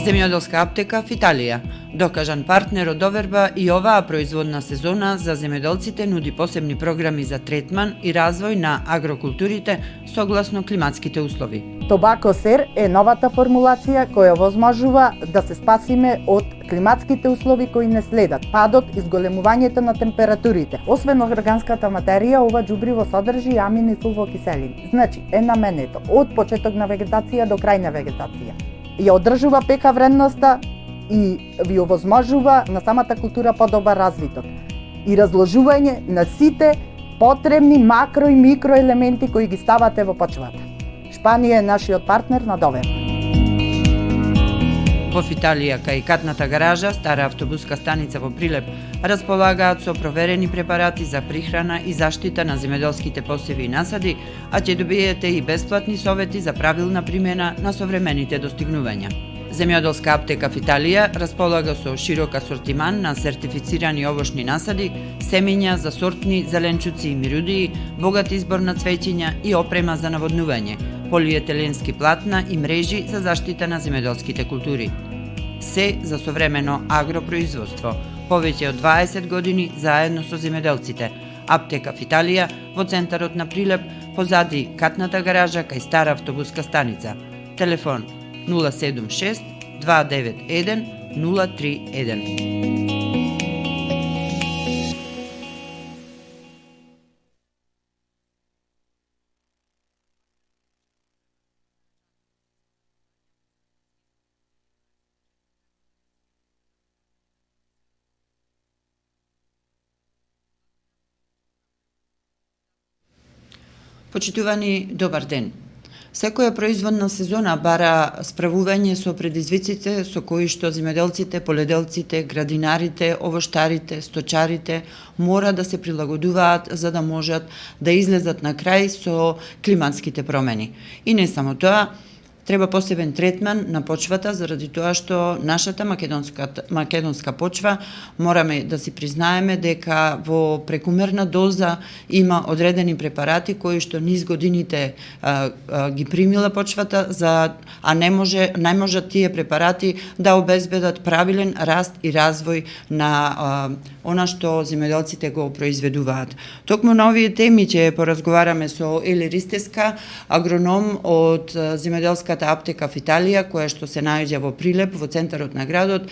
Земјоделска аптека Фиталија, докажан партнер од доверба и оваа производна сезона за земјоделците нуди посебни програми за третман и развој на агрокултурите согласно климатските услови. Тобако Сер е новата формулација која возможува да се спасиме од климатските услови кои не следат, падот и зголемувањето на температурите. Освен органската материја, ова џубриво содржи амини и сулфокиселини. Значи, е наменето од почеток на вегетација до крај на вегетација. Ја одржува пека вредноста и ви овозможува на самата култура подобар развиток и разложување на сите потребни макро и микро елементи кои ги ставате во почвата. Шпанија е нашиот партнер на доверба. Во Фиталија, кај катната гаража, стара автобуска станица во Прилеп, располагаат со проверени препарати за прихрана и заштита на земјоделските посеви и насади, а ќе добиете и бесплатни совети за правилна примена на современите достигнувања. Земјоделска аптека Фиталија располага со широк асортиман на сертифицирани овошни насади, семења за сортни зеленчуци и мирудии, богат избор на цвеќиња и опрема за наводнување, полиетиленски платна и мрежи за заштита на земјоделските култури. Се за современо агропроизводство. Повеќе од 20 години заедно со земјоделците. Аптека Фиталија во центарот на Прилеп, позади катната гаража кај стара автобуска станица. Телефон 076 291 031. Почитувани, добар ден. Секоја производна сезона бара справување со предизвиците со кои што земјоделците, поледелците, градинарите, овоштарите, сточарите мора да се прилагодуваат за да можат да излезат на крај со климатските промени. И не само тоа, треба посебен третман на почвата заради тоа што нашата македонска почва мораме да си признаеме дека во прекумерна доза има одредени препарати кои што низ годините ги примила почвата, а не можат тие препарати да обезбедат правилен раст и развој на она што земјоделците го произведуваат. Токму на овие теми ќе поразговараме со Ели Ристеска, агроном од земјоделската аптека Фиталија, која што се наоѓа во Прилеп, во центарот на градот,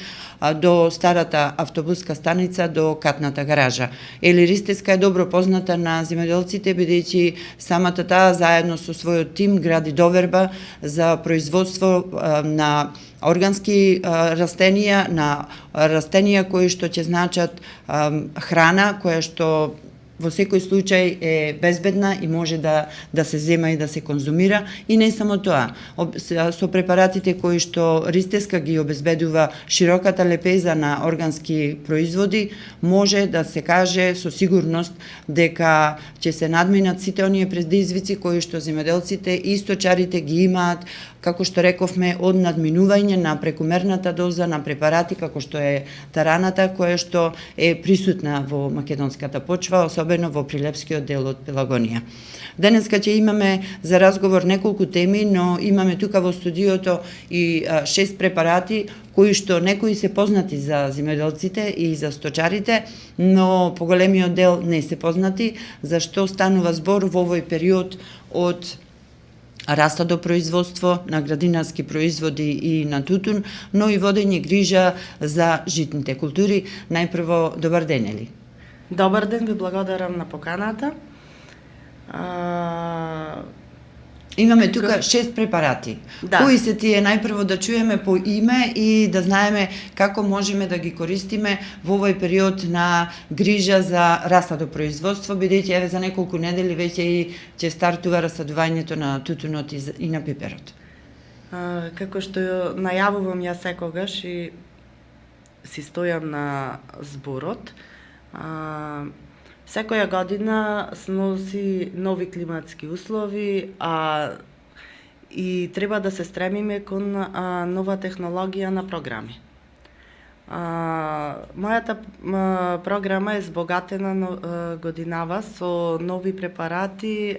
до старата автобуска станица, до катната гаража. Ели Ристеска е добро позната на земјоделците, бидејќи самата таа заедно со својот тим гради доверба за производство на органски растенија, на растенија кои што ќе значат храна, која што во секој случај е безбедна и може да се зема и да се конзумира. И не само тоа, со препаратите кои што Ристеска ги обезбедува широката лепеза на органски производи, може да се каже со сигурност дека ќе се надминат сите оние предизвици кои што земјоделците и сточарите ги имаат, како што рековме, од надминување на прекумерната доза на препарати како што е тараната, која што е присутна во македонската почва, особено во прилепскиот дел од Пелагонија. Денеска ќе имаме за разговор неколку теми, но имаме тука во студиото и 6 препарати кои што некои се познати за земјоделците и за сточарите, но поголемиот дел не се познати, зашто станува збор во овој период од раста до производство на градинарски производи и на тутун, но и водење грижа за житните култури. Најпрво, добар ден, Ели. Добар ден, ви благодарам на поканата. Имаме тука 6 препарати. Да. Кои се тие, најпрво да чуеме по име и да знаеме како можеме да ги користиме во овој период на грижа за расадо производство, бидејќи еве за неколку недели веќе и ќе стартува расадувањето на тутунот и на пиперот. Како што најавувам ја секогаш и си стојам на зборот, секоја година сноси нови климатски услови, и треба да се стремиме кон нова технологија на програми. Мојата програма е збогатена годинава со нови препарати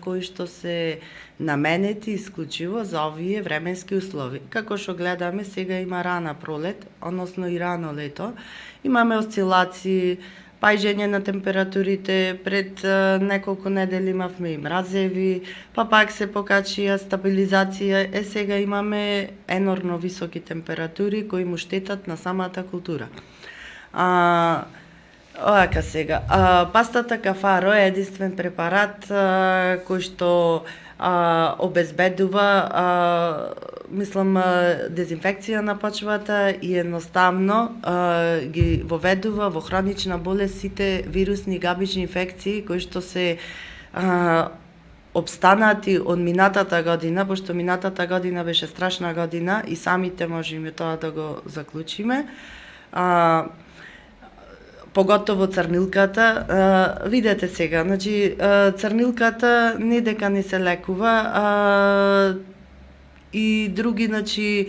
кои што се наменети исклучиво за овие временски услови. Како што гледаме, сега има рана пролет, односно и рано лето. Имаме осцилации, паѓање на температурите, пред неколку недели имавме и мразеви, па пак се покачија стабилизација, сега имаме енормно високи температури кои му штетат на самата култура. Оака сега, пастата кафаро е единствен препарат кој што обезбедува дезинфекција на почвата и едноставно ги воведува во хронична болест сите вирусни габични инфекции кои што се обстанати од минатата година, пошто минатата година беше страшна година и самите можеме тоа да го заклучиме. Поготово црнилката, видете сега, значи црнилката не дека не се лекува, и други, значи,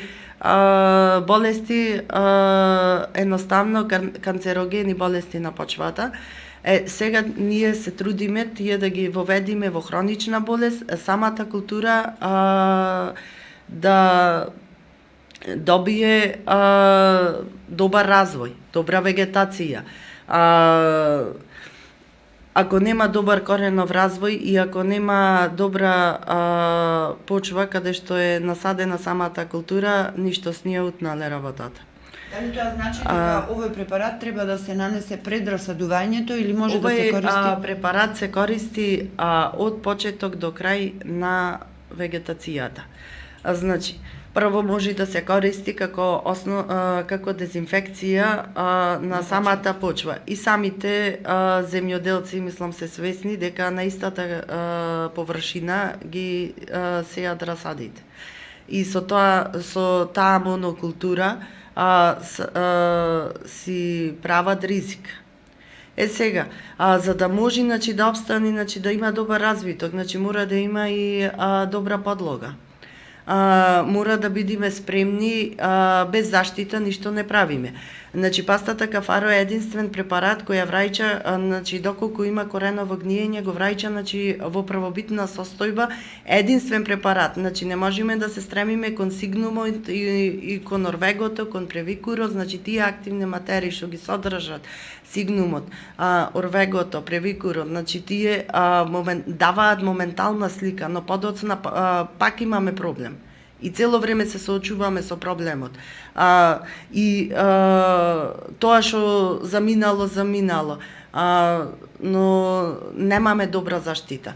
болести, едноставно канцерогени болести на почвата. Сега ние се трудиме тие да ги воведиме во хронична болест, самата култура да добие добар развој, добра вегетација. Ако нема добар коренов развој и ако нема добра почва каде што е насадена самата култура, ништо с ние утнале работата. Дали тоа значи дека овој препарат треба да се нанесе пред расадувањето или може да се користи? Овој препарат се користи од почеток до крај на вегетацијата. Значи, прво може да се користи како дезинфекција на самата почва. И самите земјоделци, мислам, се свесни дека на истата површина ги сеат расадите. И со таа монокултура си прават ризик. Сега, за да може да обстане, да има добар развиток, мора да има и добра подлога. Мора да бидеме спремни, без заштита ништо не правиме. Пастата кафаро е единствен препарат кој ја враќа, доколку има кореново гниење, го враќа во првобитна состојба, единствен препарат. Не можеме да се стремиме кон сигнумот и кон орвегото, кон превикурот, тие активни материи што ги содржат сигнумот, орвегото, превикурот, тие даваат моментална слика, но подоцна пак имаме проблем. И цело време се соочуваме со проблемот. Тоа што заминало, но немаме добра заштита.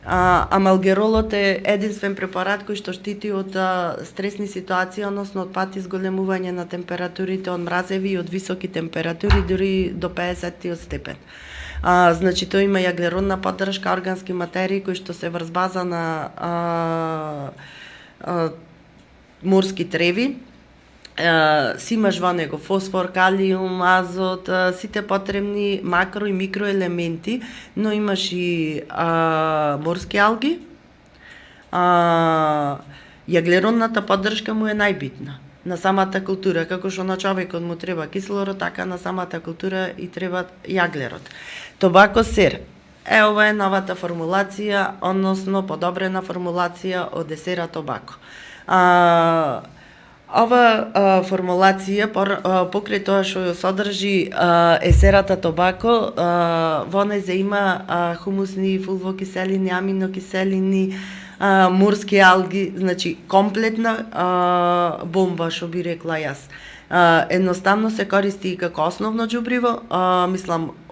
Амалгеролот е единствен препарат кој што штити од стресни ситуации, односно од пат изголемување на температурите, од мразеви и од високи температури, дури до 50 степен. Тоа има јаглеродна поддршка, органски материи кои што се врз база на морски треви, си имаш во него фосфор, калиум, азот, сите потребни макро и микроелементи, но имаш и морски алги. Јаглеродната поддршка му е најбитна на самата култура, како што на човекот му треба кислород, така на самата култура и треба јаглерод. Тобако сер. Ова е новата формулација, односно подобрена формулација од есера тобако. Ова формулација, покрај тоа што ја содржи есерата тобако, во незе има хумусни фулвокиселини, аминокиселини, морски алги, комплетна бомба, што би рекла јас. Едноставно се користи и како основно џубриво,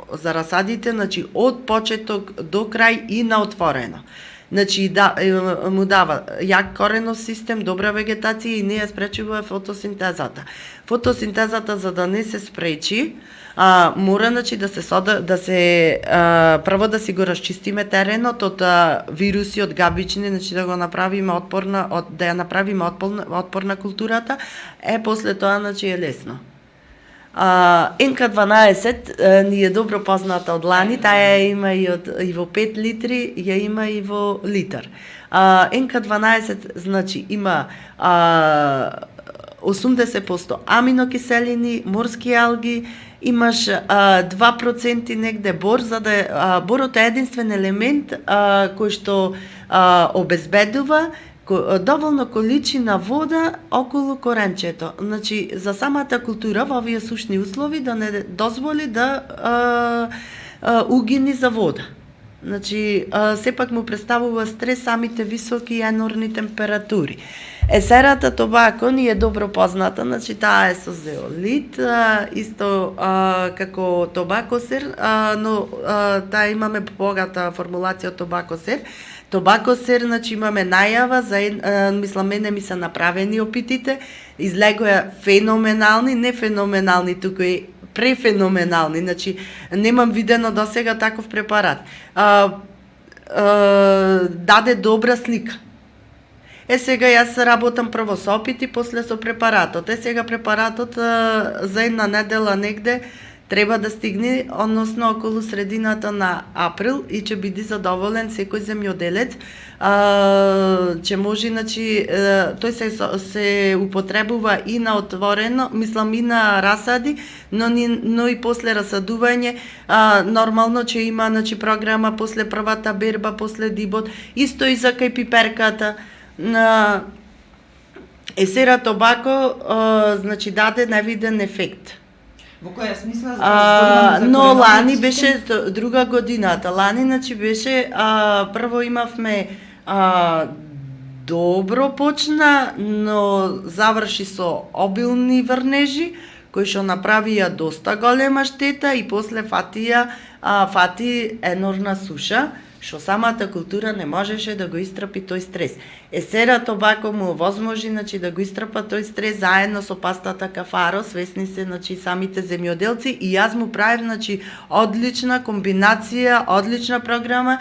за расадите, од почеток до крај и на отворено. Му дава јак коренов систем, добра вегетација и не ја спречува фотосинтезата. Фотосинтезата, за да не се спречи, мора прво да си го расчистиме теренот од вируси, од габични, да го направиме да ја направиме отпорна културата, после тоа е лесно. НК12 ни е добро позната од лани, таа ја има и во 5 литри, ја има и во литар. НК12 има 80% аминокиселини, морски алги, имаш 2% негде бор, за да борот е единствен елемент кој што обезбедува доволно количина вода околу коренчето. Значи, за самата култура во овие сушни услови да не дозволи да угини за вода. Значи, сепак му представува стрес самите високи и енорни температури. Есерата тобако ни е добро позната, значи таа е со зеолит, исто како тобако сер, но таа имаме богата формулација од тобако сер. Тобако сер, значи имаме најава, мислам, мене ми се направени опитите, излегоа феноменални, не феноменални, туку и префеноменални, значи немам видено досега таков препарат. Даде добра слика. Сега јас работам прво со опити, после со препаратот. Сега препаратот за една недела негде треба да стигне, односно околу средината на април, и ќе биде задоволен секој земјоделец, ќе може, значи, тој се употребува и на отворено, мислам и на расади, но и после расадување, нормално ќе има, значи, програма после првата берба, после дибот, исто и за кај пиперката. Есера тобако, значи, даде невиден ефект. Во која смисла? Но лани беше друга годината. Лани, значи, беше, прво имавме добро почна, но заврши со обилни врнежи, кои што направија доста голема штета, и после фати енорна суша, што самата култура не можеше да го истрпи тој стрес. Есера тобако му овозможи, значи, да го истрпа тој стрес заедно со пастата кафаро, свесни се, значи, самите земјоделци, и јас му правев, значи, одлична комбинација, одлична програма.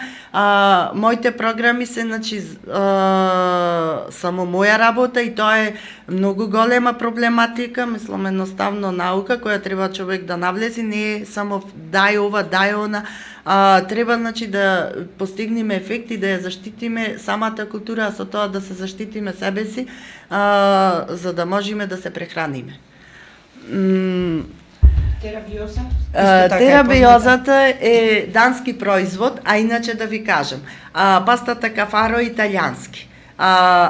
Моите програми се, значи, само моја работа, и тоа е многу голема проблематика, мислам, едноставно наука која треба човек да навлези, не е само дај ова, дај она. Треба, значи, да постигнеме ефекти, да ја заштитиме самата култура, а со тоа да се заштитиме себе си, за да можеме да се прехраниме. Терабиоза? Терабиозата е дански производ, а иначе да ви кажам, пастата кафаро е италијански,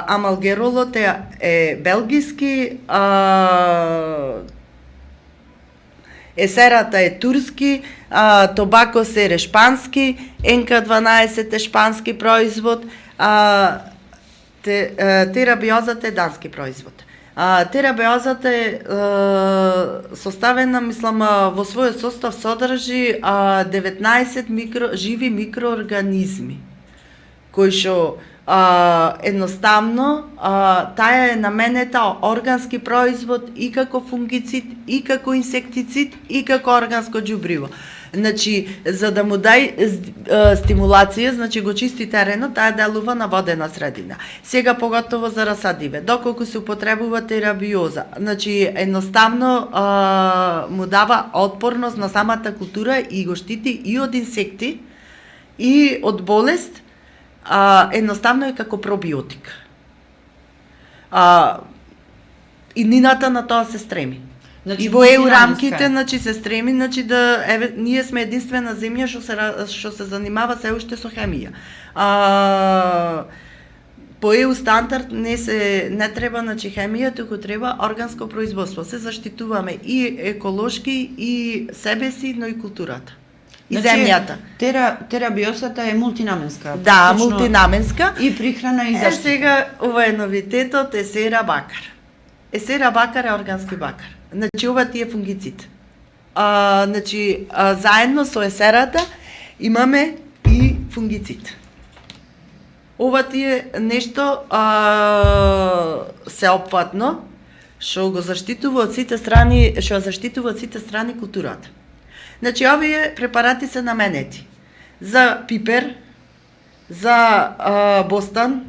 амалгеролот е белгиски, есерата е турски, тобако сер е шпански, НК12 е шпански производ, терабиозата е дански производ. Терабиозата е составена, мислам, во својот состав содржи 19 живи микроорганизми, кои што едноставно таа е наменета органски производ и како фунгицид, и како инсектицид, и како органско џубриво. Значи, за да му дај стимулација, значи го чисти теренот, таа делува на водена средина. Сега поготово за расадиве, доколку се употребува терабиоза, значи едноставно му дава отпорност на самата култура и го штити и од инсекти, и од болест, едноставно е како пробиотик. И нината на тоа се стреми. Значи, и во ЕУ рамките, значи, се стреми, значи, да ние сме единствена земја што се занимава се уште со хемија. По ЕУ стандард не треба, значи, хемија, туку треба органско производство. Се заштитуваме и еколошки, и себе си, но и културата. И земјата. Терабиозата е мултинаменска. Да, мултинаменска. И прихрана и заштита. Сега, ова е новитетот, есера бакар. Есера бакар е органски бакар. Значи, ова ти е фунгицид. Значи, заедно со есерата имаме и фунгицид. Ова ти е нешто сеопфатно, што го заштитува од сите страни, што заштитува од сите страни културата. Значи, овие препарати се наменети за пипер, за бостан,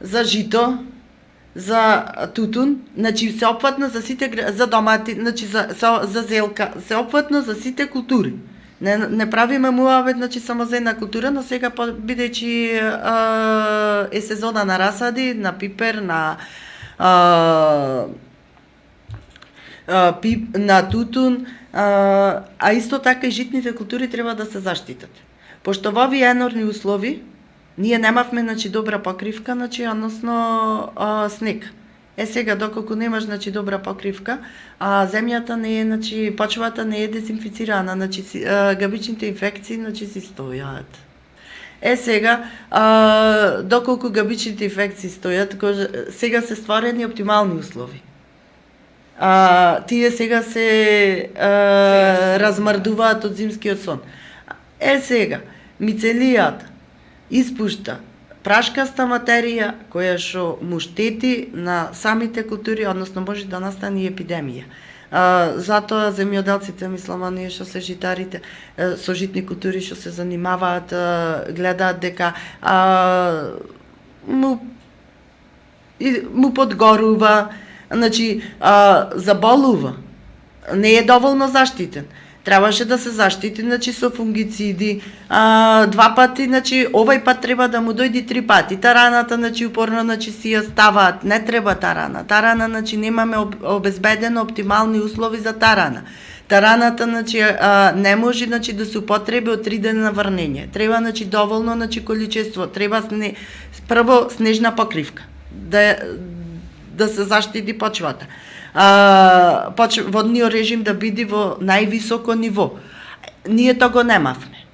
за жито, за тутун, значи сеопфатно за сите, за домати, значи за зелка, сеопфатно за сите култури. Не правиме муавет, значи, само за една култура, но сега, бидејќи е сезона на расади, на пипер, на на тутун, а исто така и житните култури треба да се заштитат. Пошто во овие енорни услови, ние немавме, значи, добра покривка, значи, односно снег. Сега, доколку немаш, значи, добра покривка, земјата не е, значи, почвата не е дезинфицирана, значи, габичните инфекции, значи, си стојат. Сега, доколку габичните инфекции стојат, сега се створени оптимални услови. Тие сега се размрдуваат од зимскиот сон. Сега, мицелијата испушта прашкаста материја која што му штети на самите култури, односно може да настане и епидемија. Затоа земјоделците, мислам, оние што се житарите, со житни култури што се занимаваат, гледаат дека му подгорува, значи заболува, не е доволно заштитен. Требаше да се заштити, значи, со фунгициди, 2 пати, значи, овај пат треба да му дојди 3 пати. Тараната, значи, упорно, значи, си ја ставаат, не треба тарана. Тарана, значи, немаме обезбедено оптимални услови за тарана. Тараната, значи, не може, значи, да се употреби од 3 дена на врнење. Треба, значи, доволно, значи, количество. Треба прво снежна покривка, да се заштити почвата. Водниот режим да биде во највисоко ниво. Ние тоа го немавме.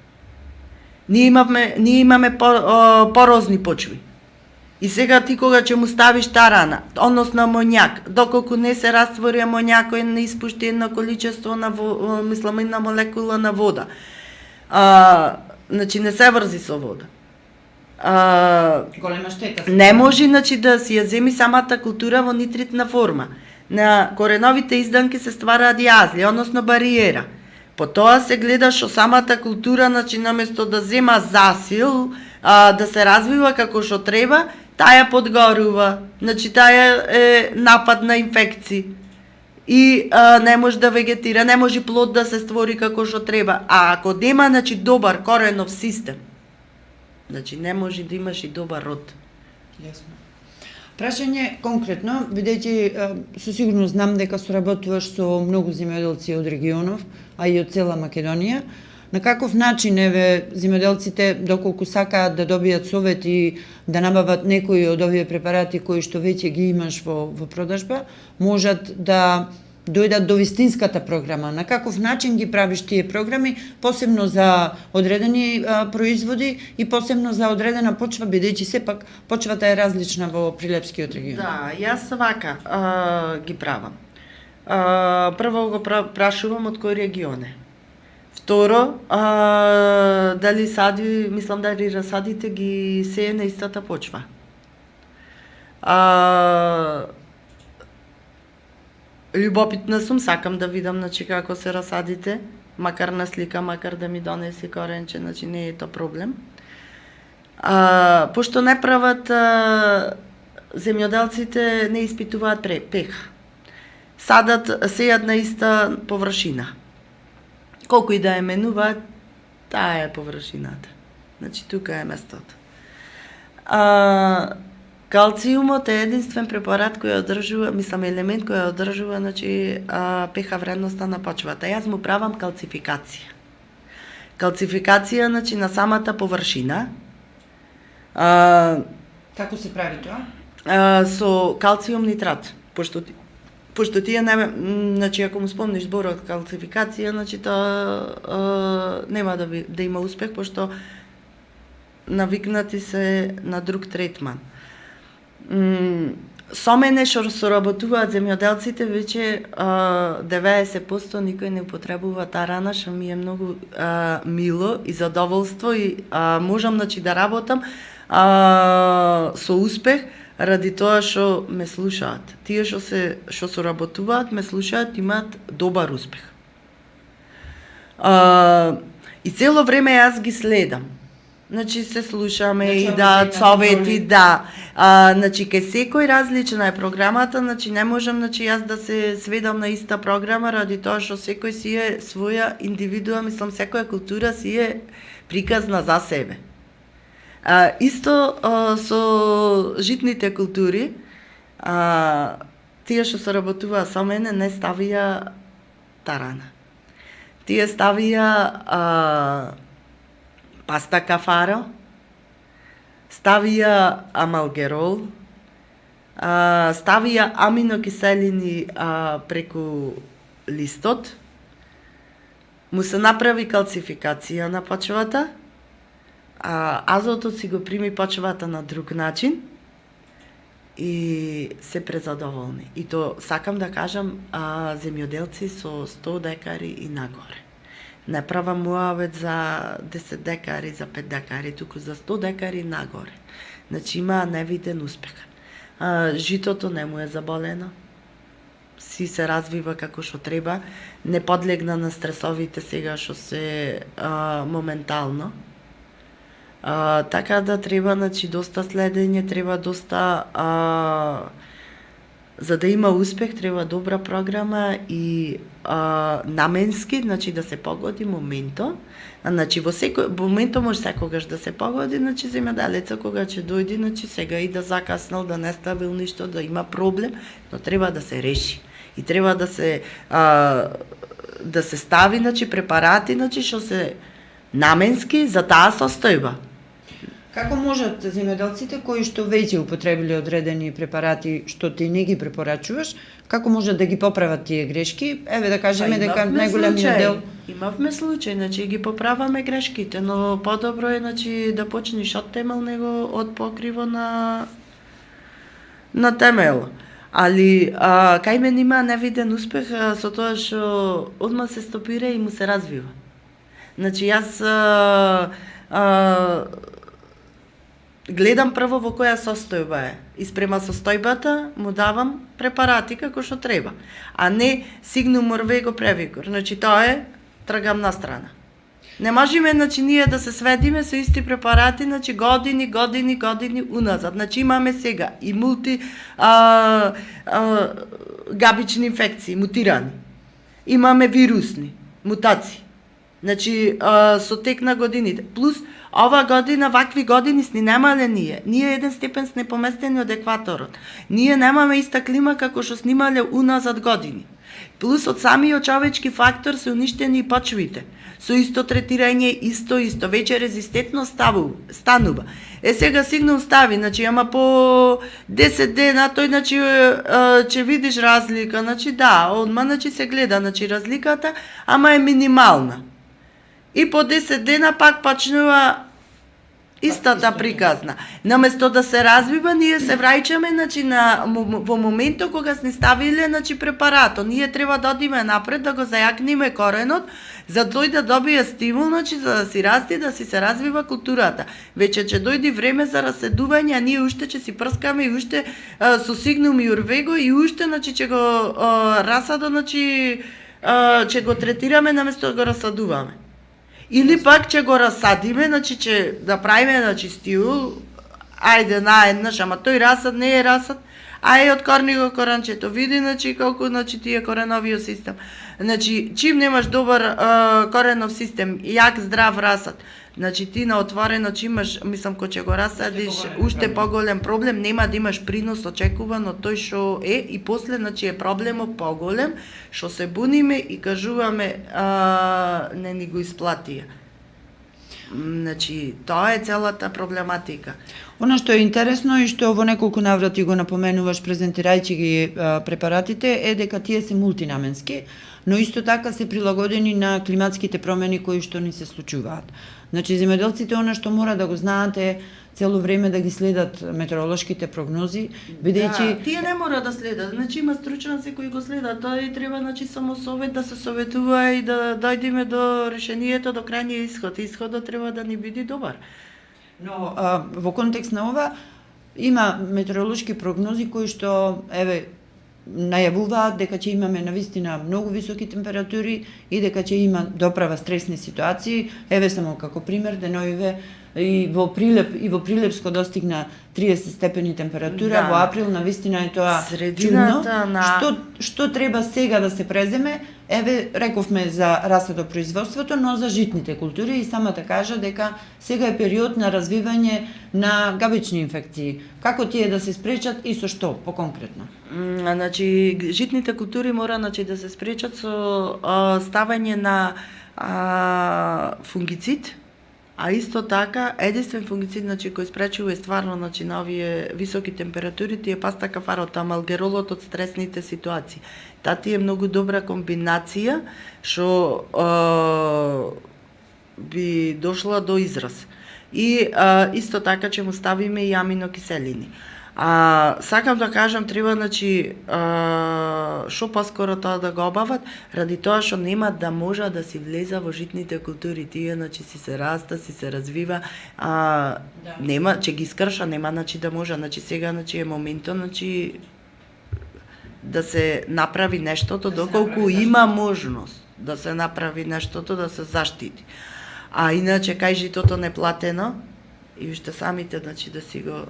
Ние имаме порозни почви. И сега ти кога ќе му ставиш тарана, односно амоњак, доколку не се раствори амоњакот, не испушти едно количество на мислам една молекула на вода. Значи не се врзи со вода. Голема штета. Не може, значи, да си ја земи самата култура во нитритна форма. На кореновите изданки се ствара диазли, односно бариера. По тоа се гледа што самата култура, значи, наместо да зема засил, да се развива како што треба, таја подгорува, значи, таја е напад на инфекции. И не може да вегетира, не може плод да се створи како што треба. А ако нема, значи, добар коренов систем, значи, не може да имаш и добар род. Јасно. Прашање конкретно, бидејќи со сигурност знам дека соработуваш со многу земјоделци од регионов, а и од цела Македонија, на каков начин, еве, земјоделците, доколку сакаат да добијат совет и да набават некои од овие препарати кои што веќе ги имаш во продажба, можат да дојдат до вистинската програма? На каков начин ги правиш тие програми, посебно за одредени производи и посебно за одредена почва, бидејќи сепак почвата е различна во Прилепскиот регион? Да, јас вака ги правам. Прво го прашувам од кој регион е. Второ, дали сади, мислам дали расадите ги сее на истата почва. Љубопитна сум, сакам да видам, значи, како се расадите, макар на слика, макар да ми донесе коренче, значи не е тоа проблем. Пошто не прават, земјоделците не испитуваат пеха. Садат, сејат на иста површина. Колку и да е менуваат, таа е површината. Значи, тука е местото. Калциумот е единствен препарат кој одржува, мислам, елемент кој одржува, значи, pH вредноста на почвата. Јас му правам калцификација. Калцификација, значи, на самата површина. Како се прави тоа? Со калциум нитрат, пошто тие не, значи, ако му спомниш зборот калцификација, значи, тоа нема да има успех, пошто навикнати се на друг третман. Со мене што соработуваат земјоделците, веќе 90% никој не употребува тарана, што ми е многу мило и задоволство и можам, значи, да работам со успех ради тоа што ме слушаат. Тие што соработуваат, ме слушаат, имаат добар успех. И цело време јас ги следам. Значи, се слушаме и да совети, да. Значи, кај секој различна е програмата, значи не можам, значи, јас да се сведам на иста програма ради тоа што секој си е своја индивидуа, мислам, секоја култура си е приказна за себе. Исто со житните култури, тие што се работуваа со мене не ставија тарана. Тие ставија паста кафаро, ставија амалгерол, ставија аминокиселини преку листот, му се направи калцификација на почвата, азотот си го прими почвата на друг начин и се презадоволни. И то сакам да кажам, земјоделци со 100 декари и нагоре. Не правам муавет за 10 декари, за 5 декари, туку за 100 декари нагоре. Значи има невиден успех. Житото не му е заболено, си се развива како што треба, не подлегна на стресовите сега што се моментално. Така да треба, значи, доста следење, треба доста за да има успех треба добра програма и наменски, значи да се погоди моментот. Значи во секој моментот може секогаш да се погоди, значи земјоделецот кога ќе дојде, значи сега и да закаснал, да не ставил ништо, да има проблем, но треба да се реши. И треба да се стави, значи, препарати, значи што се наменски за таа состојба. Како можат земјоделците кои што веќе употребиле одредени препарати што ти не ги препорачуваш, како можат да ги поправат тие грешки? Еве да кажеме дека најголемиот дел имавме случај, значи ги поправаме грешките, но подобро е, значи, да почнеш од темел него од покриво на темел. Али кај мен има невиден успех со тоа што одма се стопира и му се развива. Значи јас гледам прво во која состојба е и спрема состојбата му давам препарати како што треба, а не сигнум морвего превикор. Значи тоа е тргам на страна. Не можеме, значи, ние да се сведиме со исти препарати, значи години уназад. Значи имаме сега и габични инфекции, мутирани. Имаме вирусни мутации. Значи со тек на годините. Плюс ова година, вакви години сни немале ние. Ние еден степен сме поместени од екваторот. Ние немаме иста клима како што снимале уназад години. Плюс од самиот човечки фактор се уништени и почвите. Со исто третирање, исто, веќе резистентно станува. Сега сигнал стави, значи, ама по 10 дена, тој, значи, ќе видиш разлика, значи, да, одма, значи, се гледа, значи, разликата, ама е минимална. И по 10 дена пак почнува истата приказна. Наместо да се развива, ние се враќаме, значи, во моментот кога сме ставиле, значи, препаратот. Ние треба да одиме напред, да го зајакниме коренот, за тој да добие стимул, значи, за да си расте, да си се развива културата. Веќе ќе дојде време за раседување, а ние уште ќе си прскаме и уште со сигнум и урвего и уште, значи, ќе го расадо, значи, ќе го третираме наместо да го расадуваме. Или пак ќе го расадиме, значи ќе да правиме, значи, стил, ајде наеднаш, ама тој расад не е расад, ај откорни го коранчето, види, значи, колку, значи, ти е кореновиот систем. Значи, чим немаш добар коренов систем, јак здрав расад, значи, ти на отворено, че имаш, мислам, кој ќе го расадиш, уште поголем проблем, нема да имаш принос очекуван од тој што е, и после, значи, е проблемот поголем, што се буниме и кажуваме, не ни го исплатија. Значи, тоа е целата проблематика. Она што е интересно и што во неколку наврати го напоменуваш презентирајќи ги препаратите е дека тие се мултинаменски, но исто така се прилагодени на климатските промени кои што ни се случуваат. Значи, земјоделците она што мора да го знаат е цело време да ги следат метеоролошките прогнози, бидејќи тие не мора да следат. Значи има стручњаци кои го следат, тоа и треба, значи, само совет да се советува и да дојдеме до решението, до крајниот исход. Исходот треба да ни биде добар. Но во контекст на ова има метеоролошки прогнози кои што најавуваат дека ќе имаме навистина многу високи температури и дека ќе има доправа стресни ситуации. Еве само како пример, деновиве и во Прилепско достигна 30 степени температура, Да. во април навистина е тоа Средината чудно. на- Што треба сега да се преземе Еве, рековме за расадопроизводството, но за житните култури и самата кажа дека сега е период на развивање на габични инфекции. Како тие да се спречат и со што, поконкретно? Значи, житните култури мора да се спречат со ставање на фунгицид, а исто така единствен фунгицид кој спречува стварно на овие високи температури е пастакафарот, амалгеролот од стресните ситуации. Тати е многу добра комбинација што би дошла до израз. И исто така ќе му ставиме и аминокиселини. Сакам да кажам, треба што поскоро тоа да го обават, ради тоа што нема да може да си влеза во житните култури. Тие си се раста, си се развива, нема, ќе ги скрша, нема да може. Сега е моментот да се направи нештото, доколку има можност да се направи нештото, да се заштити. А иначе кај житото неплатено, и уште самите да си го...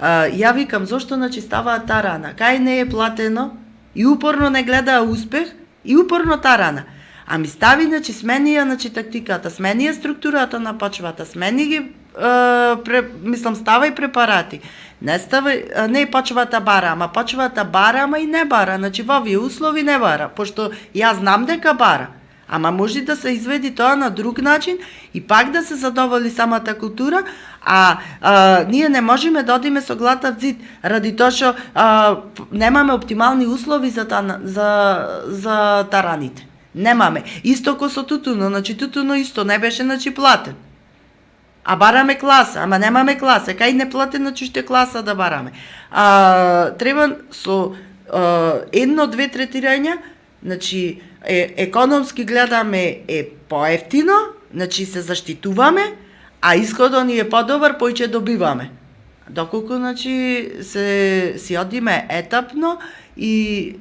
Ја викам, зошто ставаат тарана? Кај не е платено и упорно не гледаа успех и упорно тарана. Ами стави, смени ја тактиката, смени ја структурата на почвата, смени ги, ставај препарати. Не почвата бара, ама почвата бара, ама и не бара. Во овие услови не бара, пошто ја знам дека бара. Ама може да се изведи тоа на друг начин и пак да се задоволи самата култура, ние не можеме да одиме со глата в зид, ради тоа што немаме оптимални услови за тараните. Немаме. Исто ко со тутуно, тутуно исто не беше платен. А бараме класа, ама немаме класа. Кај не платен, уште класа да бараме. Треба со едно-две третирања, економски гледаме поевтино, се заштитуваме, а исходот ни е подобар, поиќе добиваме. Доколку си одиме етапно и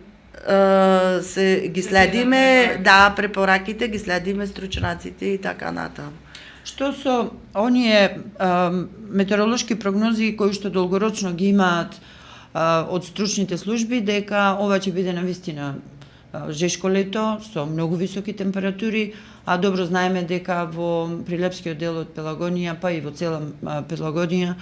се ги следиме, препораките, ги следиме стручнаците и така натаму. Што со оние метеоролошки прогнози кои што долгорочно ги имаат од стручните служби, дека ова ќе биде навистина жешко лето со многу високи температури, а добро знаеме дека во прилепскиот дел од Пелагонија, па и во цела Пелагонија,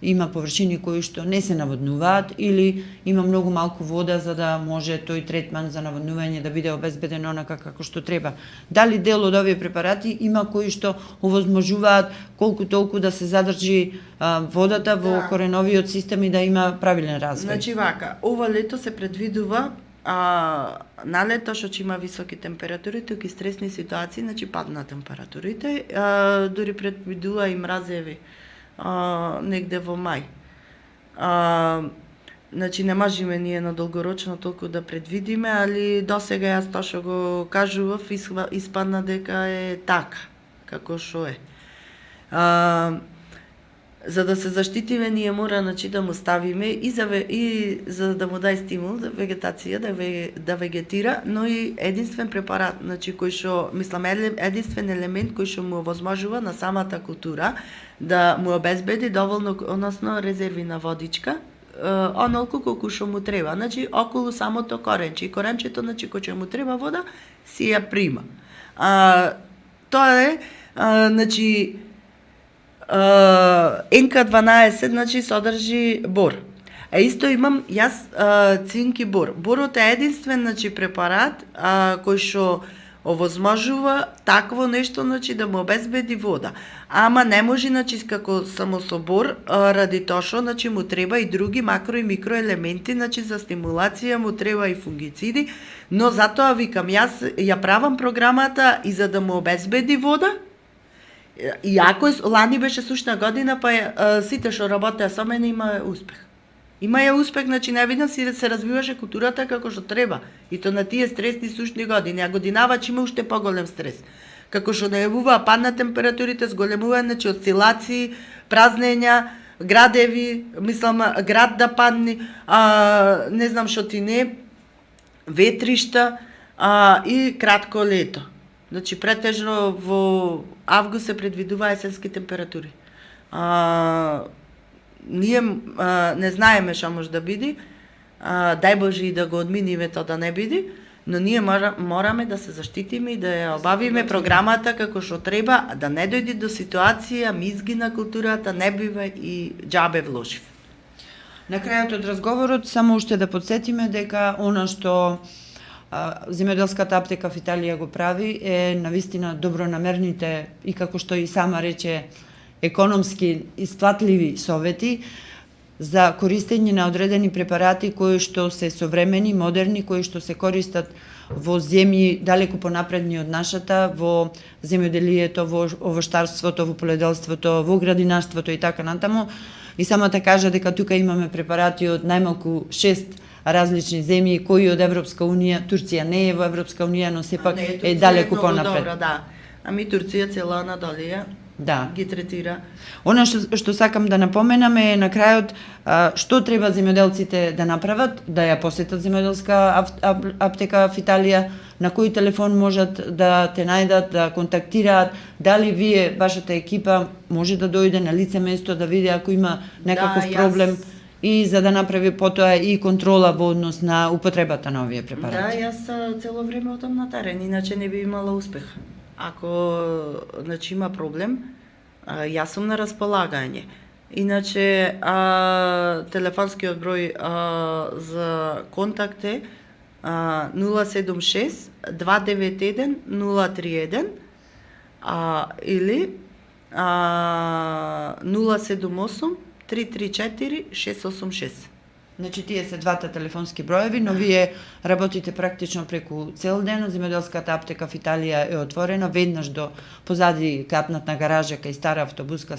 има површини кои што не се наводнуваат или има многу малку вода за да може тој третман за наводнување да биде обезбеден онака како што треба. Дали дел од овие препарати има кои што овозможуваат колку толку да се задржи водата во кореновиот систем и да има правилен развој? Вака, ова лето се предвидува на лето што има високи температури, тук и стресни ситуации, падна температурите, дури предвидува и мразеви негде во мај. Не можеме ние на долгорочно толку да предвидиме, али досега јас тоа што го кажував, испадна дека е така, како што е. За да се заштитиме, ние мора да му ставиме и за да му дај стимул за вегетација, да вегетира, но и единствен препарат, кој што, единствен елемент кој што му овозможува на самата култура да му обезбеди доволно, односно резерви на водичка, онолку колку што му треба, околу самото коренче. И коренчето, кој ќе му треба вода, си ја прима. Тоа е, НК12 содржи бор. Исто имам јас цинк и бор. Борот е единствен препарат кој што овозможува такво нешто да му обезбеди вода. Ама не може како само со бор, ради тоа што му треба и други макро и микроелементи, за стимулација му треба и фунгициди, но затоа викам јас ја правам програмата и за да му обезбеди вода. Иако лани беше сушна година, па сите што работеа со мене има успех. Има успех, не видно се развиваше културата како што треба. И то на тие стресни сушни години, а годинавач има уште поголем стрес. Како што најавуваа падна температурите, зголемување, осцилации, празнења, градеви, град да падне, не знам што ти не, ветришта и кратко лето. Претежно во август се предвидува есенски температури. Ние не знаеме што може да биде, дај Боже и да го одминиме тоа да не биде, Но ние мораме да се заштитиме и да ја обавиме програмата како што треба, да не дојде до ситуација ми изгина културата, не бива и џабе вложив. На крајот од разговорот само уште да подсетиме дека она што земјоделската аптека в Италија го прави е навистина добронамерните и како што и сама рече економски исплатливи совети за користење на одредени препарати кои што се современи, модерни, кои што се користат во земји далеку понапредни од нашата, во земјоделието, во овоштарството, во поледелството, во градинарството и така натаму. И самата кажа дека тука имаме препарати од најмалку 6 различни земји кои од Европска унија, Турција не е во Европска унија, но сепак е далеку понапред. Добра, да. Ами Турција цела надолија ги третира. Она што сакам да напоменаме е на крајот што треба земјоделците да направат, да ја посетат земјоделска аптека в Италија, на кој телефон можат да те најдат, да контактираат, дали вие, вашата екипа, може да дојде на лице место да види ако има некаков проблем и за да направи потоа и контрола во однос на употребата на овие препарати. Да, јас цело време одам на терен, иначе не би имала успех. Ако значи има проблем, јас сум на располагање. Иначе телефонскиот број за контакт е 076 291 031 или 078 334 686. Значи, тие се двата телефонски броеви, но вие работите практично преку цел ден. Земјоделската аптека в Италија е отворена веднаш до позади капнатна гаража кај стара автобуска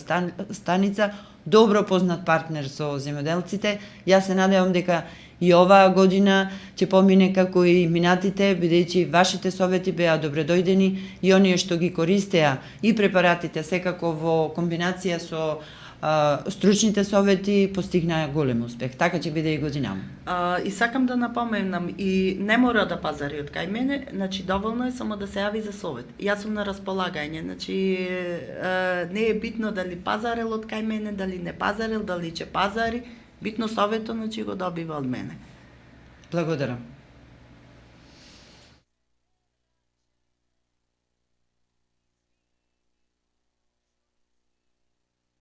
станица. Добро познат партнер со земјоделците. Јас се надевам дека и оваа година ќе помине како и минатите, бидејќи вашите совети беа добредојдени и оние што ги користеа и препаратите секако во комбинација со стручните совети постигнаа голем успех. Така ќе биде и годинам. И сакам да напоменам, и не мора да пазари од кај мене, значи доволно е само да се јави за совет. Јас сум на располагање, значи не е битно дали пазарел од кај мене, дали не пазарел, дали ќе пазари, битно советот значи го добива од мене. Благодарам.